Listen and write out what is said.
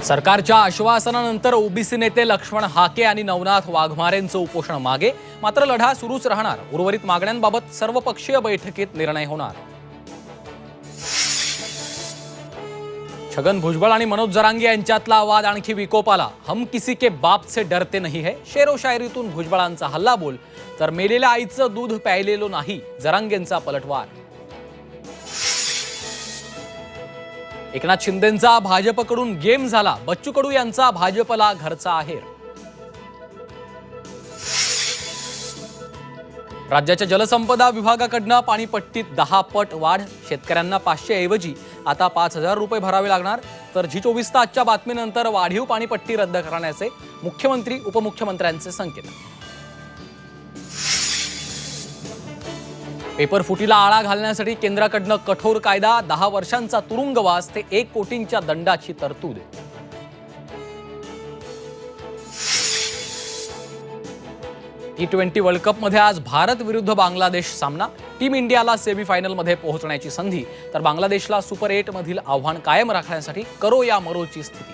सरकारच्या आश्वासनानंतर ओबीसी नेते लक्ष्मण हाके आणि नवनाथ वाघमारेंचं उपोषण मागे, मात्र लढा सुरूच राहणार. उर्वरित मागण्यांबाबत सर्वपक्षीय बैठकीत निर्णय होणार. छगन भुजबळ आणि मनोज जरांगे यांच्यातला वाद आणखी विकोपाला. हम किसी के बाप से डरते नहीं है, शेरो शायरीतून भुजबळांचा हल्लाबोल, तर मेलेल्या आईचं दूध प्यायलेलो नाही, जरांगेंचा पलटवार. एकनाथ शिंदेंचा भाजपकडून गेम झाला, बच्चू कडू यांचा भाजपला घरचा आहेर. राज्याच्या जलसंपदा विभागाकडनं पाणीपट्टीत 10 पट वाढ. शेतकऱ्यांना 500 ऐवजी आता 5,000 रुपये भरावे लागणार. तर G24 तासच्या बातमीनंतर वाढीव पाणीपट्टी रद्द करण्याचे मुख्यमंत्री उपमुख्यमंत्र्यांचे संकेत. पेपर फुटीला आळा घालण्यासाठी केंद्राकडनं कठोर कायदा. 10 वर्षांचा तुरुंगवास ते 1 कोटींच्या दंडाची तरतूद. T20 वर्ल्ड कप मध्ये आज भारत विरुद्ध बांगलादेश सामना. टीम इंडियाला सेमीफायनलमध्ये पोहोचण्याची संधी, तर बांगलादेशला सुपर 8 मधील आव्हान कायम राखण्यासाठी करो या मरोची स्थिती.